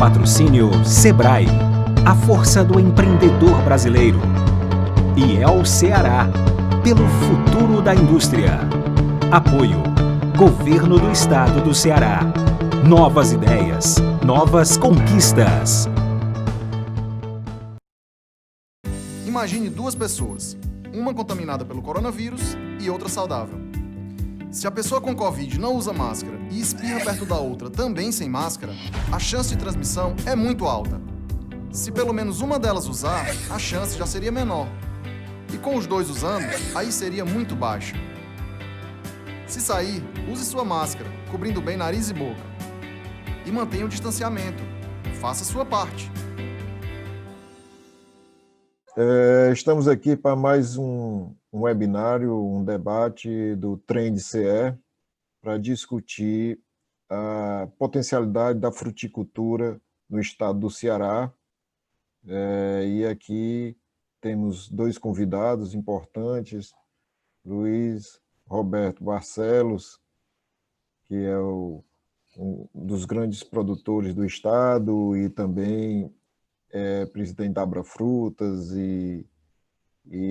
Patrocínio Sebrae, a força do empreendedor brasileiro. E El Ceará, pelo futuro da indústria. Apoio, Governo do Estado do Ceará. Novas ideias, novas conquistas. Imagine duas pessoas, uma contaminada pelo coronavírus e outra saudável. Se a pessoa com Covid não usa máscara e espirra perto da outra também sem máscara, a chance de transmissão é muito alta. Se pelo menos uma delas usar, a chance já seria menor. E com os dois usando, aí seria muito baixa. Se sair, use sua máscara, cobrindo bem nariz e boca. E mantenha o distanciamento. Faça a sua parte. Estamos aqui para mais um webinário, um debate do Trend CE para discutir a potencialidade da fruticultura no estado do Ceará. E aqui temos dois convidados importantes, Luiz Roberto Barcelos, que é um dos grandes produtores do estado e também presidente da Abra Frutas e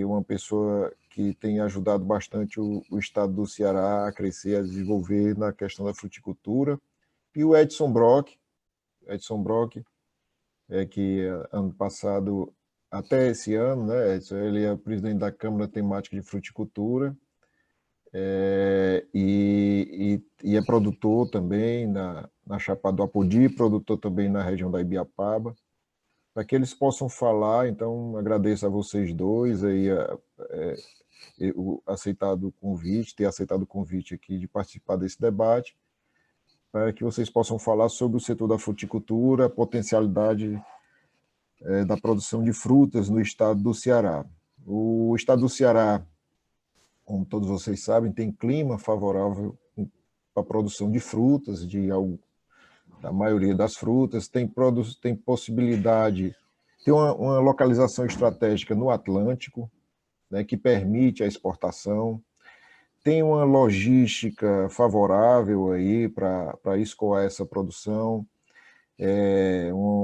uma pessoa que tem ajudado bastante o estado do Ceará a crescer, a desenvolver na questão da fruticultura. E o Edson Brock, que ano passado, até esse ano, né, Edson, ele é presidente da Câmara Temática de Fruticultura e é produtor também na Chapada do Apodi, produtor também na região da Ibiapaba. Para que eles possam falar, então agradeço a vocês dois aí ter aceitado o convite aqui de participar desse debate, para que vocês possam falar sobre o setor da fruticultura, a potencialidade da produção de frutas no estado do Ceará. O estado do Ceará, como todos vocês sabem, tem clima favorável para a produção de frutas, da maioria das frutas, tem possibilidade, tem uma localização estratégica no Atlântico, né, que permite a exportação, tem uma logística favorável aí para escoar essa produção,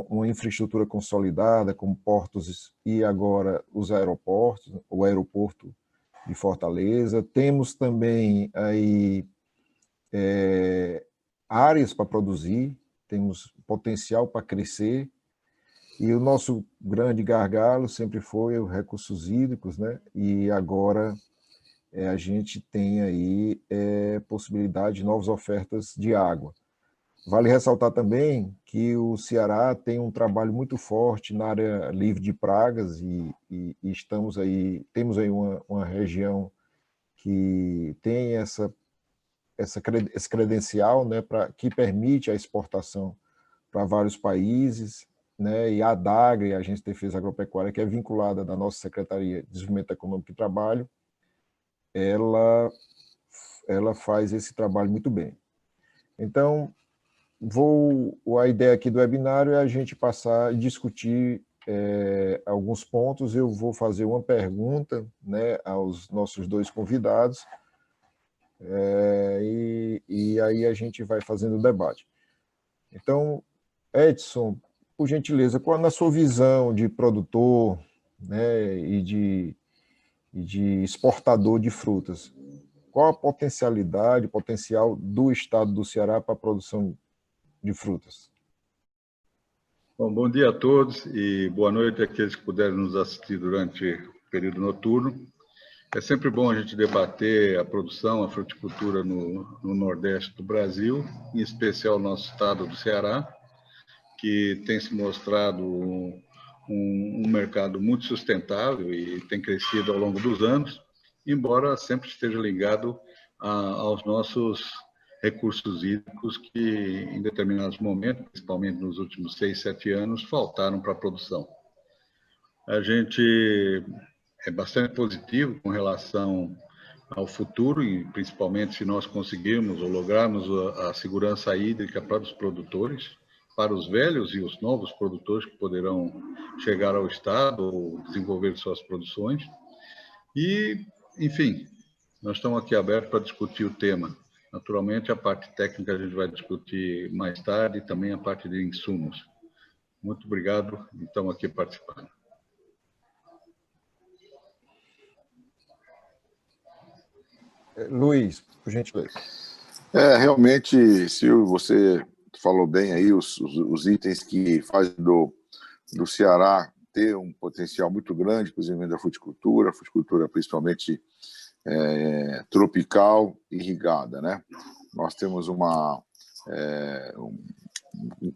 uma infraestrutura consolidada, como portos e agora os aeroportos, o aeroporto de Fortaleza. Temos também aí áreas para produzir, temos potencial para crescer, e o nosso grande gargalo sempre foi os recursos hídricos, né? E agora a gente tem aí possibilidade de novas ofertas de água. Vale ressaltar também que o Ceará tem um trabalho muito forte na área livre de pragas e temos aí uma região que tem esse credencial, né, que permite a exportação para vários países, né, e a ADAGRE, a Agência de Defesa Agropecuária, que é vinculada da nossa Secretaria de Desenvolvimento Econômico e Trabalho, ela faz esse trabalho muito bem. Então, a ideia aqui do webinário é a gente passar e discutir alguns pontos. Eu vou fazer uma pergunta, né, aos nossos dois convidados, e aí a gente vai fazendo o debate. Então, Edson, por gentileza, qual na sua visão de produtor, né, e de exportador de frutas, qual a potencial do estado do Ceará para a produção de frutas? Bom dia a todos e boa noite àqueles que puderem nos assistir durante o período noturno. É sempre bom a gente debater a produção, a fruticultura no Nordeste do Brasil, em especial no nosso estado do Ceará, que tem se mostrado um mercado muito sustentável e tem crescido ao longo dos anos, embora sempre esteja ligado aos nossos recursos hídricos que, em determinados momentos, principalmente nos últimos 6, 7 anos, faltaram para a produção. A gente é bastante positivo com relação ao futuro, e principalmente se nós conseguirmos ou lograrmos a segurança hídrica para os produtores, para os velhos e os novos produtores que poderão chegar ao estado ou desenvolver suas produções. E, enfim, nós estamos aqui abertos para discutir o tema. Naturalmente, a parte técnica a gente vai discutir mais tarde e também a parte de insumos. Muito obrigado, estamos aqui participando. Luiz, por gentileza. Realmente, Silvio, você falou bem aí os itens que fazem do Ceará ter um potencial muito grande, inclusive da fruticultura principalmente tropical, irrigada, né? Nós temos um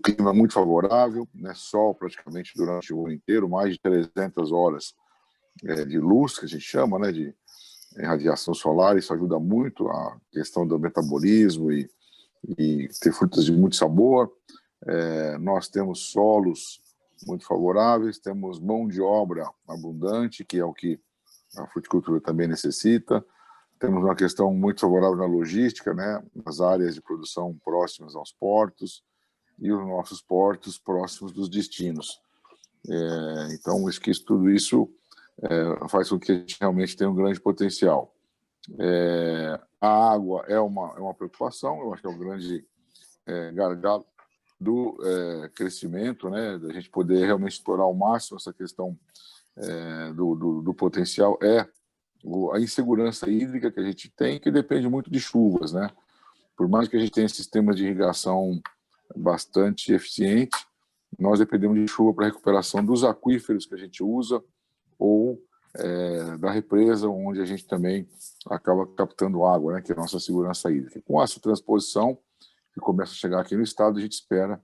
clima muito favorável, né? Sol praticamente durante o ano inteiro, mais de 300 horas de luz, que a gente chama, né? De radiação solar. Isso ajuda muito a questão do metabolismo e ter frutas de muito sabor. Nós temos solos muito favoráveis, temos mão de obra abundante, que é o que a fruticultura também necessita. Temos uma questão muito favorável na logística, né? As áreas de produção próximas aos portos e os nossos portos próximos dos destinos. Então, tudo isso faz com que a gente realmente tenha um grande potencial. A água é uma preocupação, eu acho que é um grande gargalo do crescimento, né? Da gente poder realmente explorar ao máximo essa questão do potencial, a insegurança hídrica que a gente tem, que depende muito de chuvas, né? Por mais que a gente tenha sistemas de irrigação bastante eficientes, nós dependemos de chuva para a recuperação dos aquíferos que a gente usa ou da represa, onde a gente também acaba captando água, né? Que é a nossa segurança hídrica. Com essa transposição que começa a chegar aqui no estado, a gente espera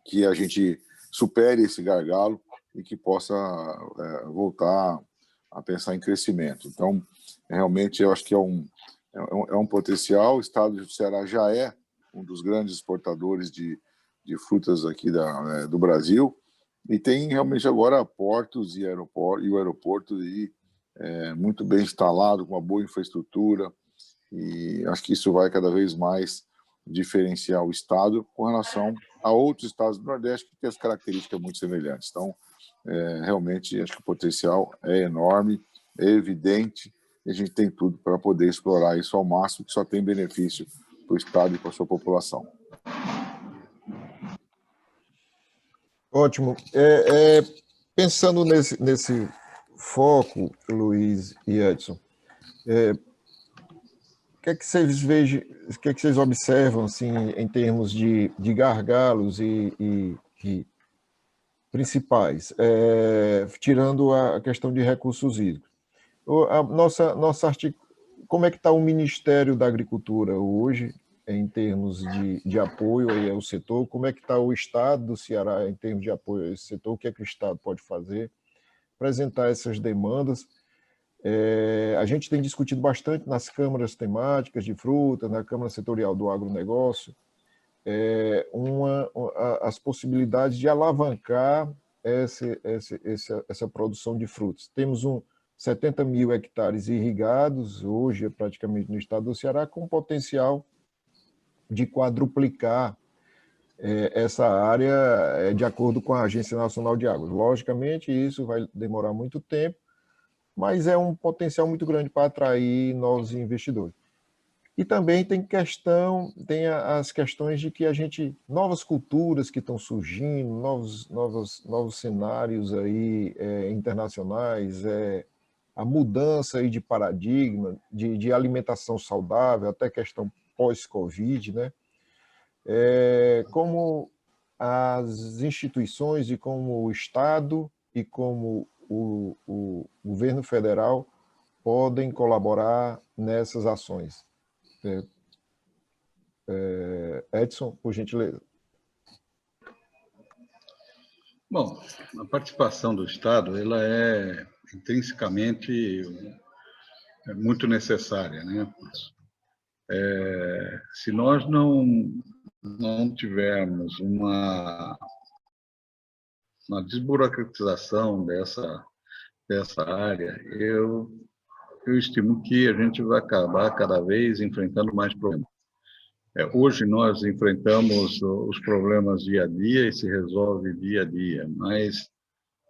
que a gente supere esse gargalo e que possa voltar a pensar em crescimento. Então, realmente, eu acho que é um potencial. O estado do Ceará já é um dos grandes exportadores de frutas aqui do Brasil e tem realmente agora portos e o aeroporto muito bem instalado, com uma boa infraestrutura, e acho que isso vai cada vez mais diferenciar o estado com relação a outros estados do Nordeste que têm as características muito semelhantes. Então, realmente, acho que o potencial é enorme, é evidente, e a gente tem tudo para poder explorar isso ao máximo, que só tem benefício para o estado e para a sua população. Ótimo. Pensando nesse foco, Luiz e Edson, o que é que vocês observam assim, em termos de gargalos e principais, tirando a questão de recursos hídricos? Como é que está o Ministério da Agricultura hoje, em termos de apoio aí ao setor? Como é que está o Estado do Ceará em termos de apoio a esse setor? O que é que o Estado pode fazer? Apresentar essas demandas. A gente tem discutido bastante nas câmaras temáticas de frutas, na Câmara Setorial do Agronegócio, as possibilidades de alavancar essa produção de frutas. Temos 70 mil hectares irrigados, hoje praticamente no estado do Ceará, com potencial de quadruplicar essa área de acordo com a Agência Nacional de Águas. Logicamente, isso vai demorar muito tempo, mas é um potencial muito grande para atrair novos investidores. E também tem as questões de que novas culturas que estão surgindo, novos cenários aí internacionais, a mudança aí de paradigma, de alimentação saudável, até questão pós-Covid, né? Como as instituições e como o Estado e como o governo federal podem colaborar nessas ações. Edson, por gentileza. Bom, a participação do Estado ela é intrinsecamente muito necessária, né? Se nós não tivermos uma desburocratização dessa área, eu estimo que a gente vai acabar cada vez enfrentando mais problemas. Hoje nós enfrentamos os problemas dia a dia e se resolve dia a dia, mas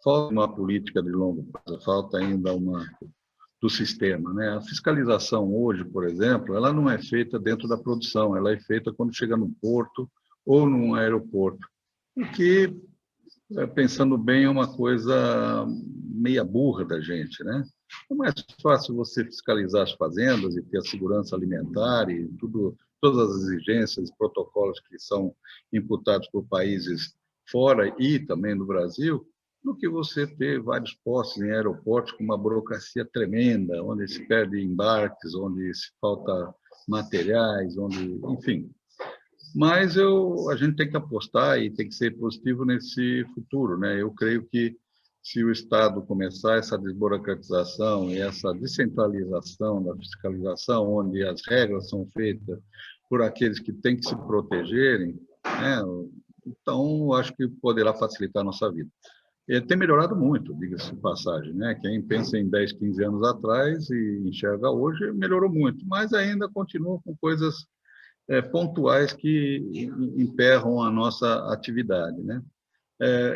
falta uma política de longo prazo, falta ainda do sistema, né? A fiscalização hoje, por exemplo, ela não é feita dentro da produção, ela é feita quando chega no porto ou num aeroporto, o que pensando bem, é uma coisa meia burra da gente, né? É mais fácil você fiscalizar as fazendas e ter a segurança alimentar e tudo, todas as exigências e protocolos que são imputados por países fora e também no Brasil, do que você ter vários postos em aeroportos com uma burocracia tremenda, onde se perde embarques, onde se falta materiais, onde, enfim. Mas a gente tem que apostar e tem que ser positivo nesse futuro, né? Eu creio que se o Estado começar essa desburocratização e essa descentralização da fiscalização, onde as regras são feitas por aqueles que têm que se protegerem, né? Então, acho que poderá facilitar a nossa vida. Tem melhorado muito, diga-se de passagem, né? Quem pensa em 10, 15 anos atrás e enxerga hoje, melhorou muito, mas ainda continua com coisas pontuais que emperram a nossa atividade, né?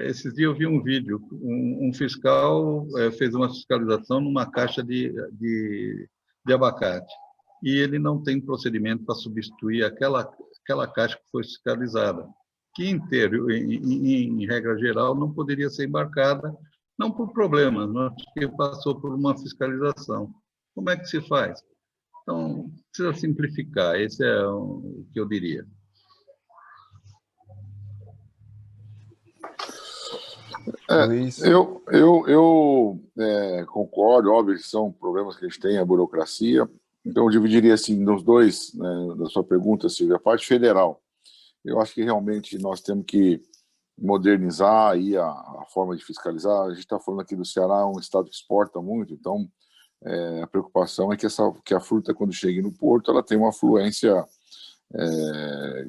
Esses dias eu vi um vídeo, um fiscal fez uma fiscalização numa caixa de abacate e ele não tem procedimento para substituir aquela caixa que foi fiscalizada, que inteiro, em regra geral, não poderia ser embarcada, não por problemas, mas porque passou por uma fiscalização. Como é que se faz? Então, precisa simplificar, esse é o que eu diria. Luiz, Eu concordo, óbvio que são problemas que a gente tem, a burocracia. Então, eu dividiria assim, nos dois, né, da sua pergunta, Silvia, a parte federal. Eu acho que realmente nós temos que modernizar aí a forma de fiscalizar. A gente está falando aqui do Ceará, um estado que exporta muito, então a preocupação é que a fruta, quando chega no porto, ela tem uma afluência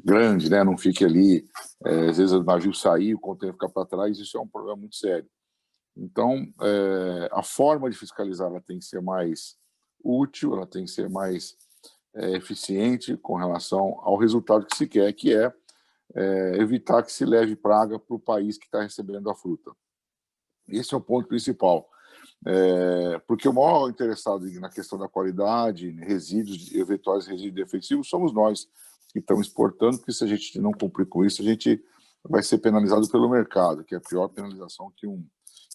grande, né? Não fique ali, às vezes o navio sair, o contêiner ficar para trás, isso é um problema muito sério. Então, a forma de fiscalizar ela tem que ser mais útil, ela tem que ser mais eficiente com relação ao resultado que se quer, que é evitar que se leve praga para o país que está recebendo a fruta. Esse é o ponto principal. Porque o maior interessado na questão da qualidade, resíduos, eventuais resíduos defensivos, somos nós que estamos exportando, porque se a gente não cumprir com isso, a gente vai ser penalizado pelo mercado, que é a pior penalização que um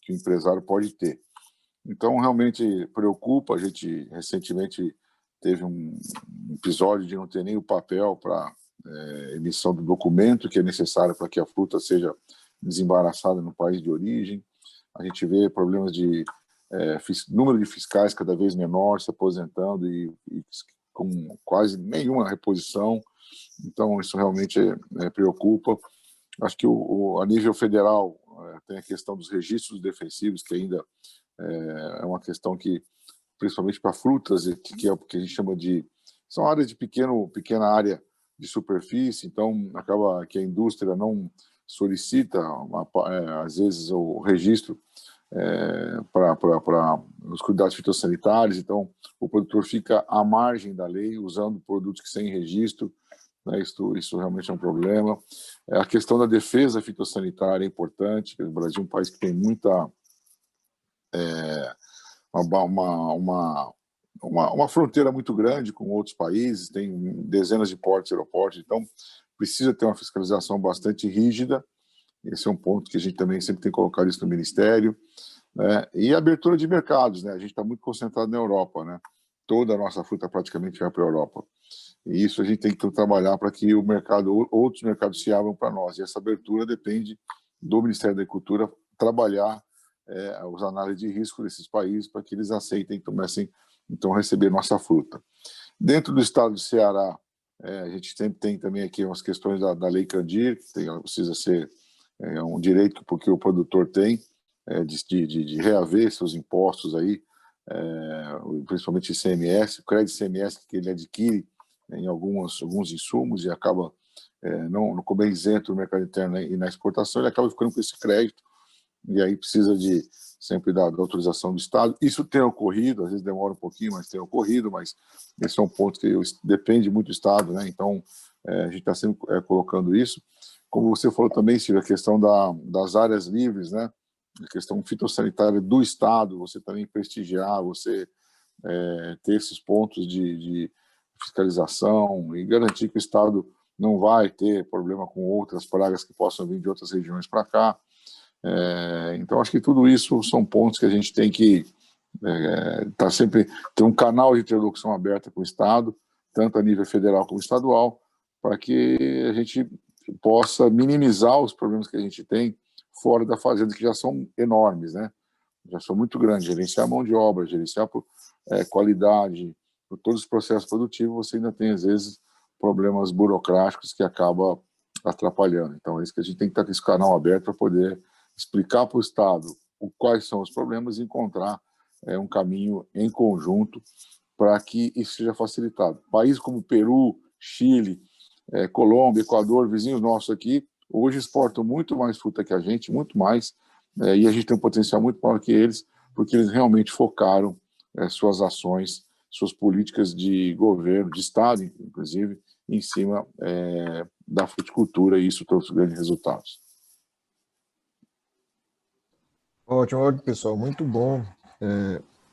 empresário pode ter. Então, realmente preocupa. A gente recentemente teve um episódio de não ter nem o papel para emissão do documento que é necessário para que a fruta seja desembaraçada no país de origem. A gente vê problemas de número de fiscais cada vez menor se aposentando e com quase nenhuma reposição. Então, isso realmente preocupa. Acho que a nível federal tem a questão dos registros defensivos, que ainda é uma questão que, principalmente para frutas, que é o que a gente chama de... São áreas de pequena área de superfície, então acaba que a indústria não solicita, às vezes, o registro para os cuidados fitossanitários, então o produtor fica à margem da lei, usando produtos que sem registro, né? Isso realmente é um problema. A questão da defesa fitossanitária é importante, o Brasil é um país que tem muita... uma fronteira muito grande com outros países, tem dezenas de portos e aeroportos, então precisa ter uma fiscalização bastante rígida. Esse é um ponto que a gente também sempre tem colocado isso no Ministério, né? E a abertura de mercados, né? A gente está muito concentrado na Europa, né? Toda a nossa fruta praticamente vai para a Europa. E isso a gente tem que trabalhar para que outros mercados se abram para nós. E essa abertura depende do Ministério da Agricultura trabalhar as análises de risco desses países para que eles aceitem e comecem, então, a receber nossa fruta. Dentro do estado do Ceará, a gente sempre tem também aqui umas questões da Lei Candir, que precisa ser um direito porque o produtor tem de reaver seus impostos aí, principalmente ICMS, o crédito ICMS que ele adquire em alguns insumos e acaba não como é isento no mercado interno e na exportação, ele acaba ficando com esse crédito e aí precisa sempre da autorização do Estado. Isso tem ocorrido, às vezes demora um pouquinho, mas tem ocorrido, mas esse é um ponto que depende muito do Estado, né? Então, a gente está sempre colocando isso. Como você falou também, Silvia, a questão das áreas livres, né? A questão fitossanitária do Estado, você também prestigiar, você ter esses pontos de fiscalização e garantir que o Estado não vai ter problema com outras pragas que possam vir de outras regiões para cá. Então, acho que tudo isso são pontos que a gente tem que tá sempre ter um canal de interlocução aberta com o Estado, tanto a nível federal como estadual, para que a gente possa minimizar os problemas que a gente tem fora da fazenda, que já são enormes, né? Já são muito grandes. Gerenciar mão de obra, gerenciar por qualidade, por todos os processos produtivos, você ainda tem, às vezes, problemas burocráticos que acabam atrapalhando. Então, é isso que a gente tem que estar com esse canal aberto para poder explicar para o Estado quais são os problemas e encontrar um caminho em conjunto para que isso seja facilitado. Países como Peru, Chile, Colômbia, Equador, vizinhos nossos aqui, hoje exportam muito mais fruta que a gente, muito mais, e a gente tem um potencial muito maior que eles, porque eles realmente focaram suas ações, suas políticas de governo, de Estado, inclusive, em cima da fruticultura, e isso trouxe grandes resultados. Ótimo, pessoal, muito bom.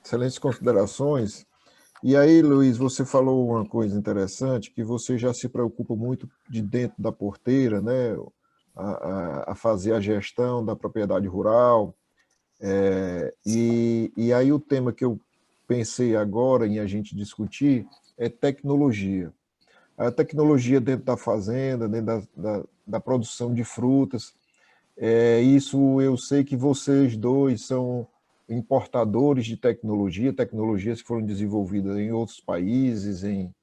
Excelentes considerações. E aí, Luiz, você falou uma coisa interessante, que você já se preocupa muito de dentro da porteira, né, a fazer a gestão da propriedade rural. E aí o tema que eu pensei agora em a gente discutir é tecnologia. A tecnologia dentro da fazenda, dentro da produção de frutas. Isso eu sei que vocês dois são importadores de tecnologias que foram desenvolvidas em outros países, em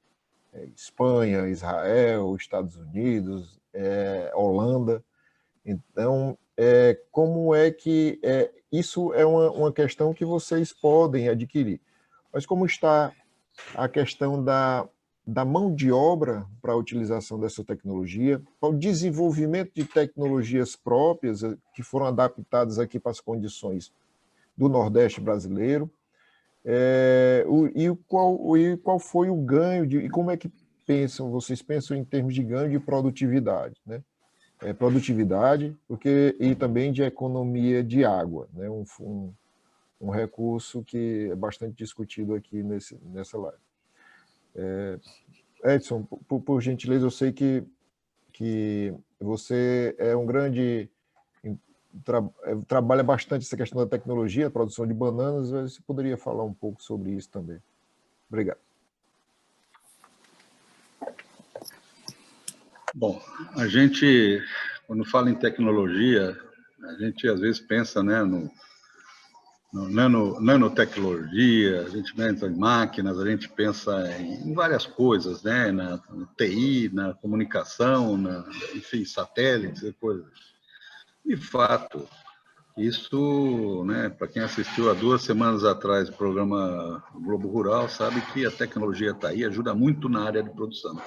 Espanha, Israel, Estados Unidos, Holanda. Então, como é que isso é uma questão que vocês podem adquirir? Mas como está a questão da mão de obra para a utilização dessa tecnologia, para o desenvolvimento de tecnologias próprias que foram adaptadas aqui para as condições do Nordeste brasileiro, e qual foi o ganho, e como é que vocês pensam em termos de ganho de produtividade, né? Produtividade, e também de economia de água, né? Um recurso que é bastante discutido aqui nessa live. Edson, por gentileza, eu sei que você é um grande... trabalha bastante essa questão da tecnologia, a produção de bananas, você poderia falar um pouco sobre isso também. Obrigado. Bom, a gente, quando fala em tecnologia, a gente às vezes pensa, né, nanotecnologia, a gente pensa em máquinas, a gente pensa em várias coisas, né, na TI, na comunicação, enfim, satélites e coisas. De fato, isso, né, para quem assistiu há 2 semanas atrás o programa Globo Rural, sabe que a tecnologia está aí, ajuda muito na área de produção.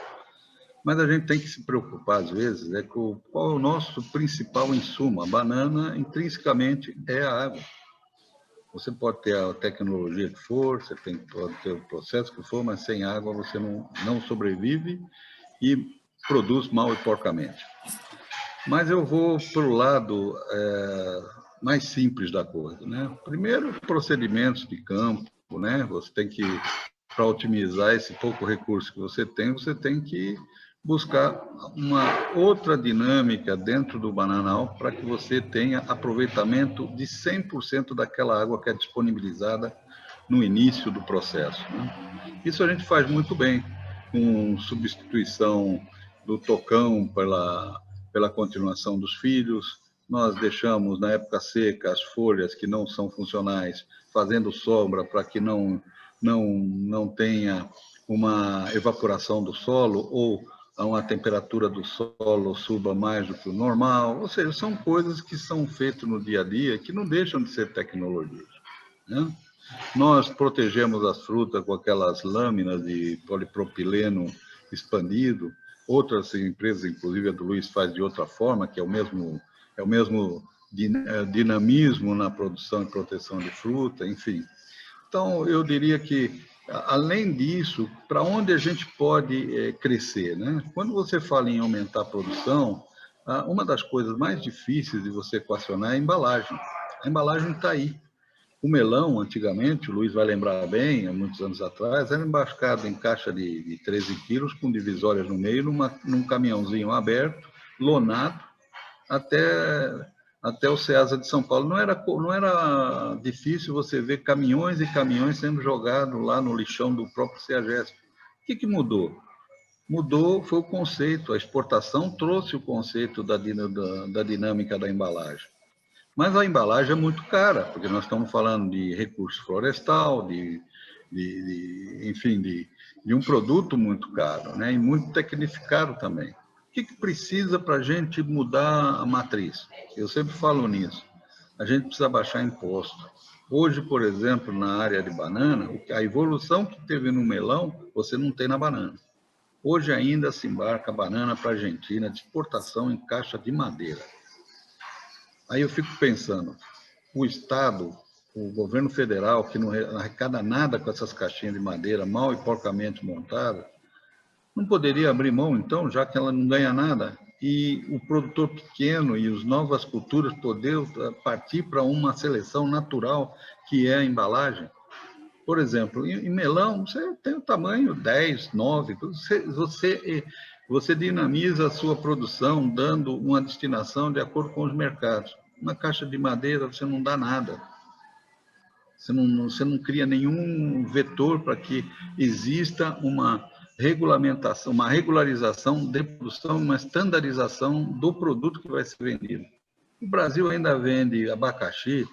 Mas a gente tem que se preocupar, às vezes, com qual é o nosso principal insumo. A banana, intrinsecamente, é a água. Você pode ter a tecnologia que for, pode ter o processo que for, mas sem água você não sobrevive e produz mal e porcamente. Mas eu vou para o lado mais simples da coisa, né? Primeiro, procedimentos de campo, né? Você tem que, para otimizar esse pouco recurso que você tem que buscar uma outra dinâmica dentro do bananal para que você tenha aproveitamento de 100% daquela água que é disponibilizada no início do processo, né? Isso a gente faz muito bem, com substituição do tocão pela continuação dos filhos. Nós deixamos, na época seca, as folhas que não são funcionais, fazendo sombra para que não tenha uma evaporação do solo ou a temperatura do solo suba mais do que o normal. Ou seja, são coisas que são feitas no dia a dia que não deixam de ser tecnologias, né? Nós protegemos as frutas com aquelas lâminas de polipropileno expandido. Outras empresas, inclusive a do Luiz, faz de outra forma, que é o mesmo dinamismo na produção e proteção de fruta, enfim. Então, eu diria que, além disso, para onde a gente pode crescer, né? Quando você fala em aumentar a produção, uma das coisas mais difíceis de você equacionar é a embalagem. A embalagem está aí. O melão, antigamente, o Luiz vai lembrar bem, há muitos anos atrás, era embarcado em caixa de 13 quilos, com divisórias no meio, num caminhãozinho aberto, lonado, até até o Ceasa de São Paulo. Não era difícil você ver caminhões e caminhões sendo jogados lá no lixão do próprio CEAGESP. O que mudou? Mudou foi o conceito, a exportação trouxe o conceito da dinâmica da embalagem. Mas a embalagem é muito cara, porque nós estamos falando de recurso florestal, enfim, de um produto muito caro, né? E muito tecnificado também. O que precisa para a gente mudar a matriz? Eu sempre falo nisso. A gente precisa baixar imposto. Hoje, por exemplo, na área de banana, a evolução que teve no melão, você não tem na banana. Hoje ainda se embarca banana para a Argentina de exportação em caixa de madeira. Aí eu fico pensando, o Estado, o governo federal, que não arrecada nada com essas caixinhas de madeira mal e porcamente montadas, não poderia abrir mão, então, já que ela não ganha nada, e o produtor pequeno e as novas culturas poder partir para uma seleção natural, que é a embalagem? Por exemplo, em melão, você tem o tamanho 10, 9, você dinamiza a sua produção dando uma destinação de acordo com os mercados. Uma caixa de madeira você não dá nada. Você não cria nenhum vetor para que exista uma regulamentação, uma regularização de produção, uma estandarização do produto que vai ser vendido. O Brasil ainda vende abacaxi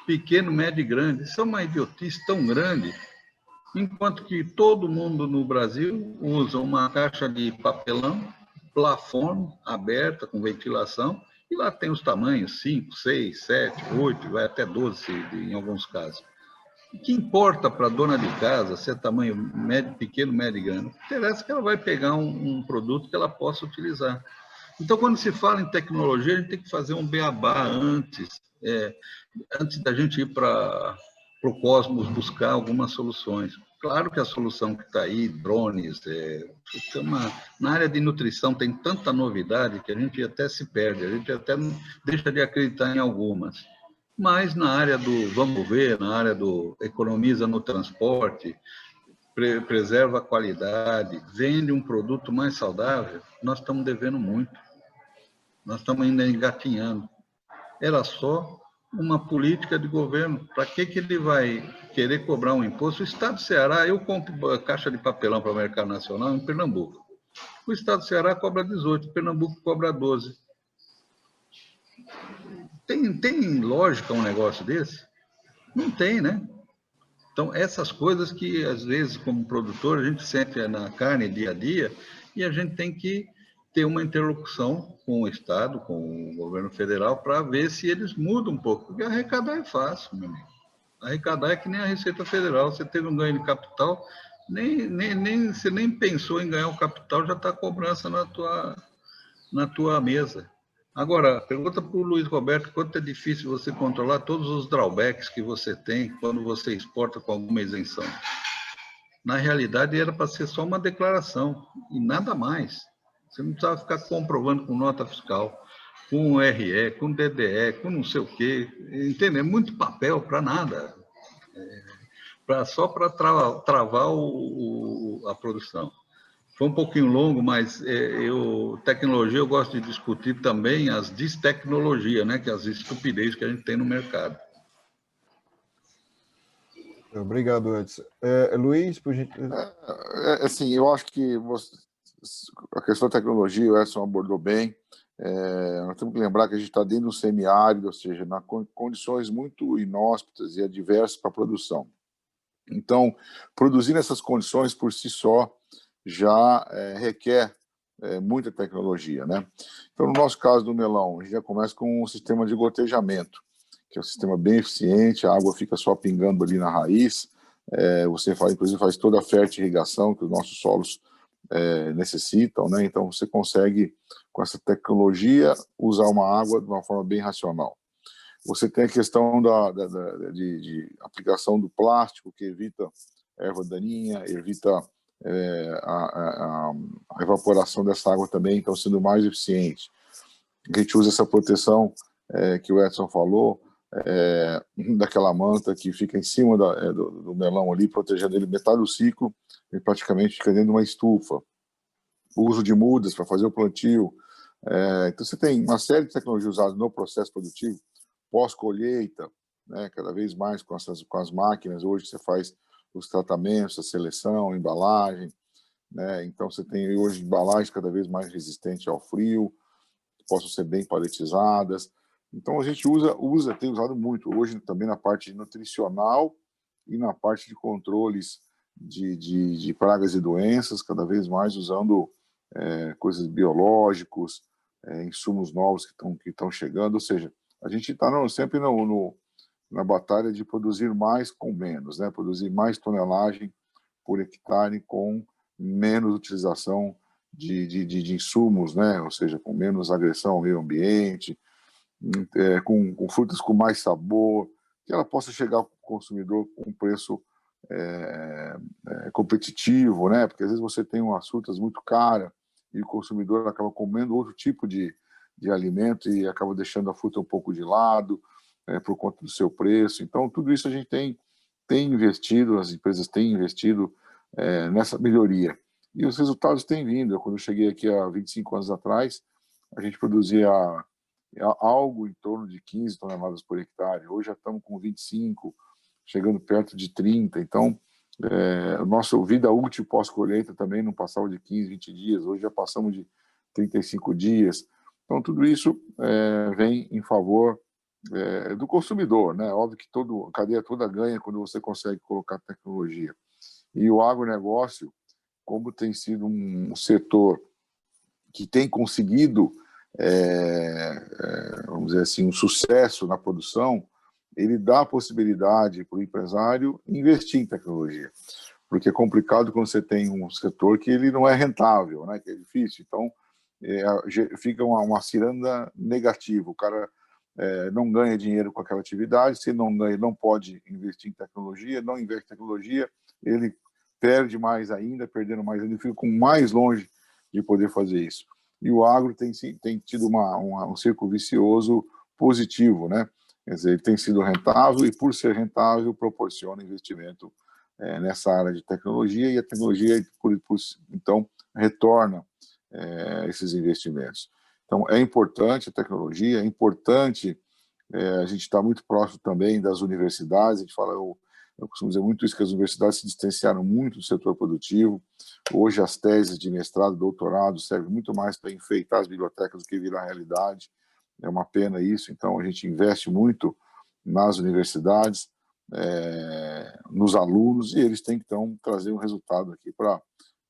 pequeno, médio e grande. Isso é uma idiotice tão grande, enquanto que todo mundo no Brasil usa uma caixa de papelão, plafond, aberta, com ventilação, e lá tem os tamanhos 5, 6, 7, 8, vai até 12 em alguns casos. O que importa para a dona de casa se é tamanho médio, pequeno, médio e grande? Interessa que ela vai pegar um produto que ela possa utilizar. Então, quando se fala em tecnologia, a gente tem que fazer um beabá antes da gente ir para o cosmos buscar algumas soluções. Claro que a solução que está aí, drones, na área de nutrição tem tanta novidade que a gente até se perde, a gente até deixa de acreditar em algumas. Mas na área do vamos ver, na área do economiza no transporte, preserva a qualidade, vende um produto mais saudável, nós estamos devendo muito. Nós estamos ainda engatinhando. Era só uma política de governo. Para que ele vai querer cobrar um imposto? O Estado do Ceará, eu compro caixa de papelão para o mercado nacional em Pernambuco. O Estado do Ceará cobra 18, Pernambuco cobra 12. Tem lógica um negócio desse? Não tem, né? Então, essas coisas que, às vezes, como produtor, a gente sente na carne dia a dia e a gente tem que ter uma interlocução com o Estado, com o governo federal, para ver se eles mudam um pouco. Porque arrecadar é fácil, meu amigo. Arrecadar é que nem a Receita Federal. Você teve um ganho de capital, você nem pensou em ganhar o capital, já está a cobrança na tua mesa. Agora, pergunta para o Luiz Roberto quanto é difícil você controlar todos os drawbacks que você tem quando você exporta com alguma isenção. Na realidade, era para ser só uma declaração e nada mais. Você não precisava ficar comprovando com nota fiscal, com RE, com DDE, com não sei o quê. Entendeu? É muito papel para nada. Só para travar a produção. Foi um pouquinho longo, mas tecnologia eu gosto de discutir também as destecnologias, né? Que é as estupidez que a gente tem no mercado. Obrigado, Edson. Luiz, por gentileza. Assim, eu acho que a questão da tecnologia, o Edson abordou bem. Nós temos que lembrar que a gente está dentro do semiárido, ou seja, em condições muito inóspitas e adversas para a produção. Então, produzir nessas condições por si só já requer muita tecnologia, né? Então, no nosso caso do melão, a gente já começa com um sistema de gotejamento, que é um sistema bem eficiente, a água fica só pingando ali na raiz, você inclusive faz toda a fertirrigação que os nossos solos necessitam, né? Então, você consegue, com essa tecnologia, usar uma água de uma forma bem racional. Você tem a questão de aplicação do plástico, que evita erva daninha, evita a evaporação dessa água também, então sendo mais eficiente. A gente usa essa proteção que o Edson falou, daquela manta que fica em cima do melão ali, protegendo ele metade do ciclo, e praticamente fica dentro de uma estufa. O uso de mudas para fazer o plantio, Então, você tem uma série de tecnologias usadas no processo produtivo, pós-colheita, né, cada vez mais com as máquinas. Hoje você faz os tratamentos, a seleção, a embalagem, né? Então, você tem hoje embalagens cada vez mais resistentes ao frio, que possam ser bem paletizadas. Então, a gente tem usado muito. Hoje, também na parte nutricional e na parte de controles de pragas e doenças, cada vez mais usando coisas biológicos, insumos novos que estão chegando. Ou seja, a gente está sempre na batalha de produzir mais com menos, né? Produzir mais tonelagem por hectare com menos utilização de insumos, né? Ou seja, com menos agressão ao meio ambiente, com frutas com mais sabor, que ela possa chegar ao consumidor com um preço competitivo, né? Porque às vezes você tem umas frutas muito caras e o consumidor acaba comendo outro tipo de alimento e acaba deixando a fruta um pouco de lado por conta do seu preço. Então, tudo isso a gente tem investido, as empresas têm investido nessa melhoria. E os resultados têm vindo. Quando eu cheguei aqui há 25 anos atrás, a gente produzia algo em torno de 15 toneladas por hectare. Hoje já estamos com 25, chegando perto de 30. Então, a nossa vida útil pós-colheita também não passava de 15, 20 dias. Hoje já passamos de 35 dias. Então, tudo isso vem em favor do consumidor, né? Óbvio que a cadeia toda ganha quando você consegue colocar tecnologia. E o agronegócio, como tem sido um setor que tem conseguido, vamos dizer assim, um sucesso na produção, ele dá a possibilidade para o empresário investir em tecnologia. Porque é complicado quando você tem um setor que ele não é rentável, né? Que é difícil. Então, fica uma ciranda negativa. O cara não ganha dinheiro com aquela atividade, se não ganha, não pode investir em tecnologia, não investe em tecnologia, ele perde mais ainda, perdendo mais ainda, fica mais longe de poder fazer isso. E o agro tem tido um círculo vicioso positivo, né? Quer dizer, ele tem sido rentável e, por ser rentável, proporciona investimento nessa área de tecnologia, e a tecnologia, então, retorna esses investimentos. Então, é importante a tecnologia, é importante a gente estar muito próximo também das universidades. A gente fala, eu costumo dizer muito isso, que as universidades se distanciaram muito do setor produtivo. Hoje, as teses de mestrado, doutorado, servem muito mais para enfeitar as bibliotecas do que virar realidade. É uma pena isso. Então, a gente investe muito nas universidades, nos alunos, e eles têm que, então, trazer um resultado aqui para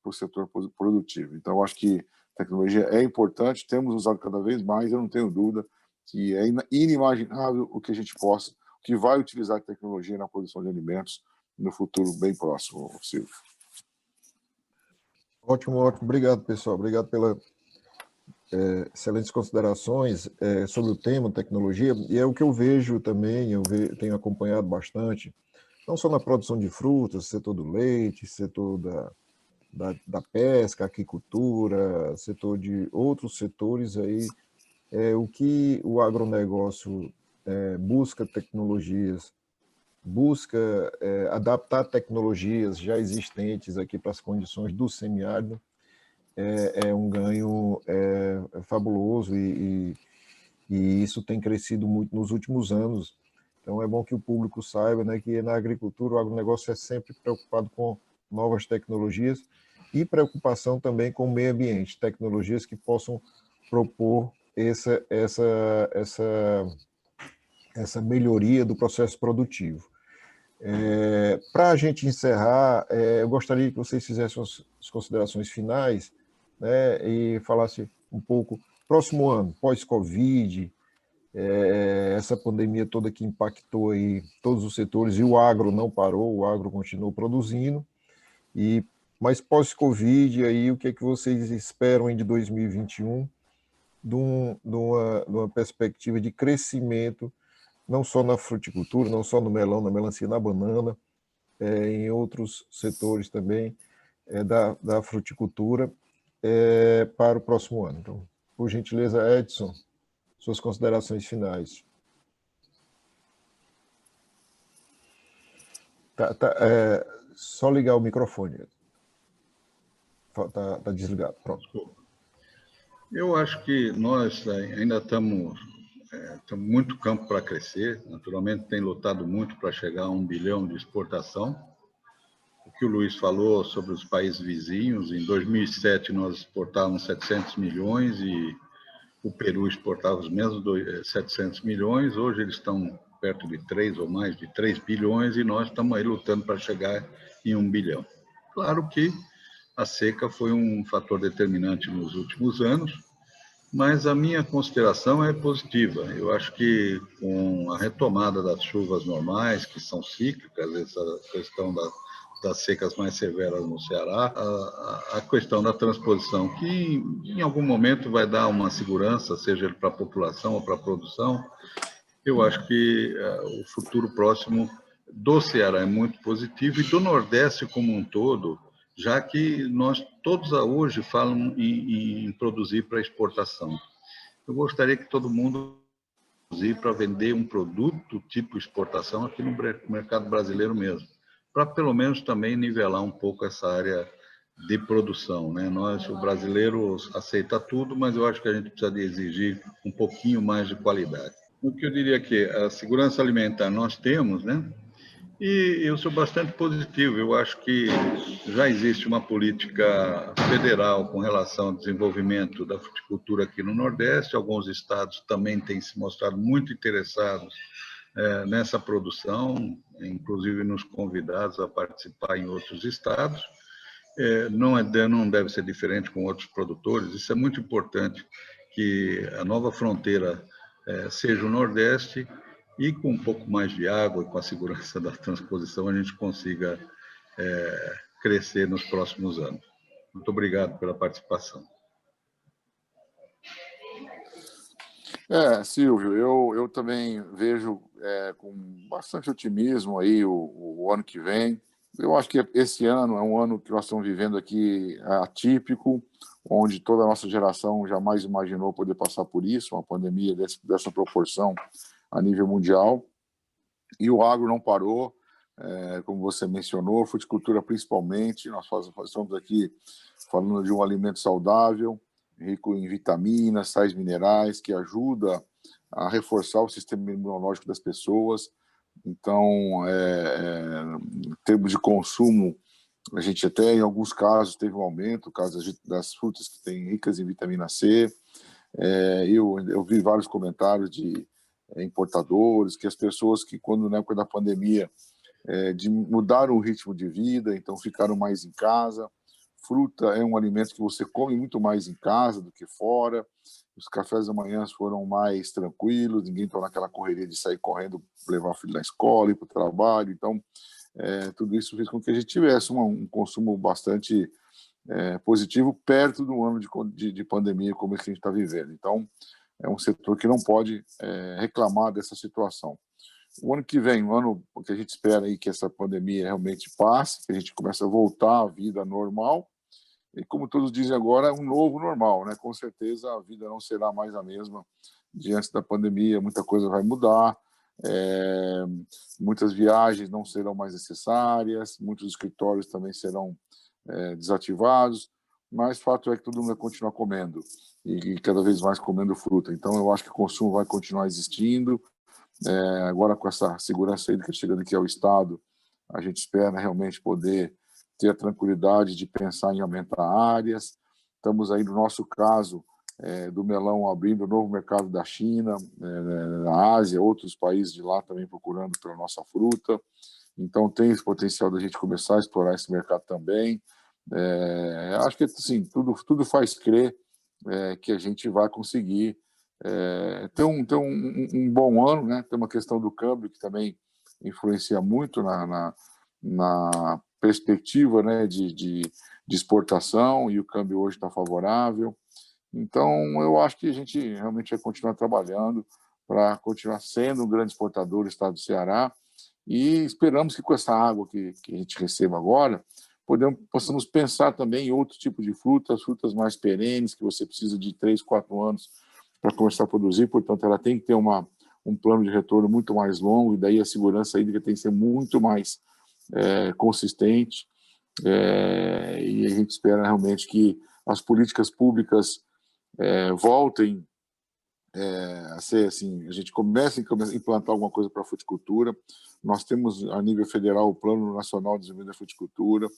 o setor produtivo. Então, eu acho que a tecnologia é importante, temos usado cada vez mais, eu não tenho dúvida que é inimaginável o que a gente possa, que vai utilizar a tecnologia na produção de alimentos no futuro bem próximo, Silvio. Ótimo, ótimo. Obrigado, pessoal. Obrigado pelas excelentes considerações sobre o tema tecnologia. E é o que eu vejo também, tenho acompanhado bastante, não só na produção de frutas, setor do leite, setor da pesca, aquicultura, setor de outros setores aí, o que o agronegócio busca tecnologias, busca adaptar tecnologias já existentes aqui para as condições do semiárido, é um ganho fabuloso e isso tem crescido muito nos últimos anos. Então é bom que o público saiba, né, que na agricultura o agronegócio é sempre preocupado com novas tecnologias e preocupação também com o meio ambiente, tecnologias que possam propor essa melhoria do processo produtivo. Para a gente encerrar, eu gostaria que vocês fizessem as considerações finais, né, e falassem um pouco, próximo ano, pós-Covid, essa pandemia toda que impactou aí todos os setores, e o agro não parou, o agro continuou produzindo, mas pós-Covid, aí, o que é que vocês esperam de 2021, de uma perspectiva de crescimento, não só na fruticultura, não só no melão, na melancia, na banana, em outros setores também da fruticultura, para o próximo ano. Então, por gentileza, Edson, suas considerações finais. Só ligar o microfone. Está desligado. Pronto. Eu acho que nós ainda estamos muito campo para crescer. Naturalmente, tem lutado muito para chegar a 1 bilhão de exportação. O que o Luiz falou sobre os países vizinhos, em 2007 nós exportávamos 700 milhões e o Peru exportava os mesmos 700 milhões, hoje eles estão perto de 3 ou mais de 3 bilhões e nós estamos aí lutando para chegar em 1 bilhão. Claro que a seca foi um fator determinante nos últimos anos, mas a minha consideração é positiva. Eu acho que com a retomada das chuvas normais, que são cíclicas, essa questão das secas mais severas no Ceará, a questão da transposição, que em algum momento vai dar uma segurança, seja para a população ou para a produção, eu acho que o futuro próximo do Ceará é muito positivo e do Nordeste como um todo, já que nós todos hoje falam em produzir para exportação. Eu gostaria que todo mundo produzir para vender um produto tipo exportação aqui no mercado brasileiro mesmo, para pelo menos também nivelar um pouco essa área de produção, né? O brasileiro aceita tudo, mas eu acho que a gente precisa de exigir um pouquinho mais de qualidade. O que eu diria que a segurança alimentar nós temos, né? E eu sou bastante positivo. Eu acho que já existe uma política federal com relação ao desenvolvimento da fruticultura aqui no Nordeste. Alguns estados também têm se mostrado muito interessados nessa produção, inclusive nos convidados a participar em outros estados. Não deve ser diferente com outros produtores. Isso é muito importante, que a nova fronteira seja o Nordeste e com um pouco mais de água e com a segurança da transposição a gente consiga crescer nos próximos anos. Muito obrigado pela participação. Silvio, eu também vejo com bastante otimismo aí o ano que vem. Eu acho que esse ano é um ano que nós estamos vivendo aqui atípico, onde toda a nossa geração jamais imaginou poder passar por isso, uma pandemia dessa proporção a nível mundial. E o agro não parou, como você mencionou, fruticultura principalmente. Nós estamos aqui falando de um alimento saudável, rico em vitaminas, sais minerais, que ajuda a reforçar o sistema imunológico das pessoas. Então, em termos de consumo, a gente até, em alguns casos, teve um aumento, no caso das frutas que têm ricas em vitamina C. Eu vi vários comentários de importadores, que as pessoas que, na época da pandemia, mudaram o ritmo de vida, então ficaram mais em casa. Fruta é um alimento que você come muito mais em casa do que fora. Os cafés da manhã foram mais tranquilos, ninguém está naquela correria de sair correndo, levar o filho na escola, ir para o trabalho. Então, tudo isso fez com que a gente tivesse um consumo bastante positivo perto do ano de pandemia como esse que a gente está vivendo. Então, é um setor que não pode reclamar dessa situação. O ano que vem, o ano que a gente espera aí que essa pandemia realmente passe, que a gente comece a voltar à vida normal, e como todos dizem agora, é um novo normal, né? Com certeza a vida não será mais a mesma diante da pandemia, muita coisa vai mudar, muitas viagens não serão mais necessárias, muitos escritórios também serão desativados, mas o fato é que todo mundo vai continuar comendo e cada vez mais comendo fruta. Então eu acho que o consumo vai continuar existindo. Agora com essa segurança hídrica chegando aqui ao Estado, a gente espera realmente poder ter a tranquilidade de pensar em aumentar áreas. Estamos aí, no nosso caso, do melão abrindo o novo mercado da China, na Ásia, outros países de lá também procurando pela nossa fruta. Então tem esse potencial da gente começar a explorar esse mercado também. Acho que assim, tudo faz crer que a gente vai conseguir ter um bom ano, né? Tem uma questão do câmbio que também influencia muito na perspectiva, né, de exportação, e o câmbio hoje está favorável. Então, eu acho que a gente realmente vai continuar trabalhando para continuar sendo um grande exportador do estado do Ceará, e esperamos que com essa água que a gente receba agora, possamos pensar também em outro tipo de frutas mais perenes, que você precisa de 3, 4 anos para começar a produzir, portanto, ela tem que ter um plano de retorno muito mais longo, e daí a segurança hídrica tem que ser muito mais consistente, e a gente espera realmente que as políticas públicas voltem a ser assim, a gente comece a implantar alguma coisa para a fruticultura. Nós temos, a nível federal, o Plano Nacional de Desenvolvimento da Fruticultura.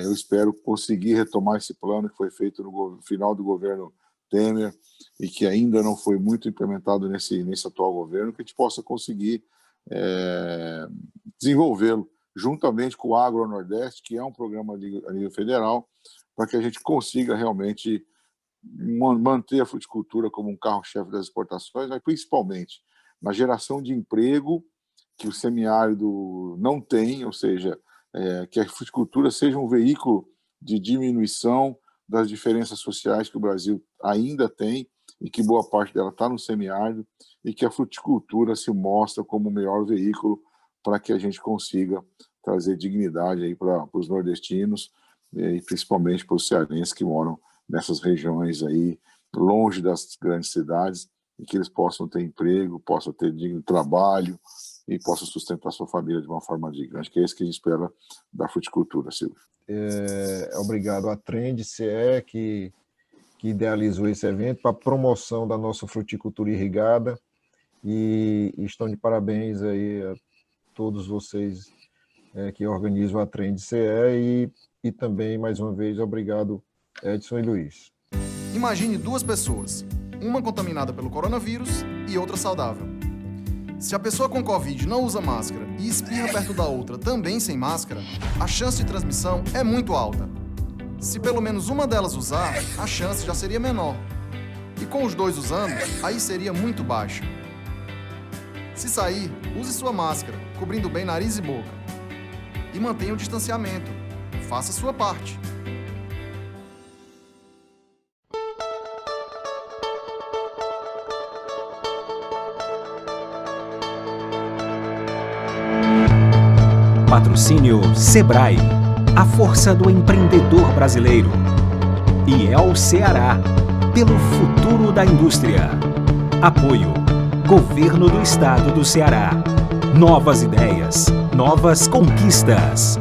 Eu espero conseguir retomar esse plano que foi feito no final do governo Temer e que ainda não foi muito implementado nesse atual governo, que a gente possa conseguir desenvolvê-lo juntamente com o Agro Nordeste, que é um programa a nível federal, para que a gente consiga realmente manter a fruticultura como um carro-chefe das exportações, mas principalmente na geração de emprego que o semiárido não tem, ou seja, que a fruticultura seja um veículo de diminuição das diferenças sociais que o Brasil ainda tem e que boa parte dela está no semiárido, e que a fruticultura se mostra como o melhor veículo para que a gente consiga trazer dignidade aí para os nordestinos e principalmente para os cearenses que moram nessas regiões aí, longe das grandes cidades, e que eles possam ter emprego, possam ter digno trabalho e possam sustentar sua família de uma forma digna. Acho que é isso que a gente espera da fruticultura, Silvio. Obrigado à Trend CE, que idealizou esse evento para a promoção da nossa fruticultura irrigada, e estão de parabéns aí a todos vocês que organizam a Trend CE, e também, mais uma vez, obrigado, Edson e Luiz. Imagine duas pessoas, uma contaminada pelo coronavírus e outra saudável. Se a pessoa com Covid não usa máscara e espirra perto da outra também sem máscara, a chance de transmissão é muito alta. Se pelo menos uma delas usar, a chance já seria menor. E com os dois usando, aí seria muito baixa. Se sair, use sua máscara, cobrindo bem nariz e boca. E mantenha o distanciamento. Faça a sua parte. Patrocínio Sebrae, a força do empreendedor brasileiro. E El Ceará, pelo futuro da indústria. Apoio, Governo do Estado do Ceará. Novas ideias, novas conquistas.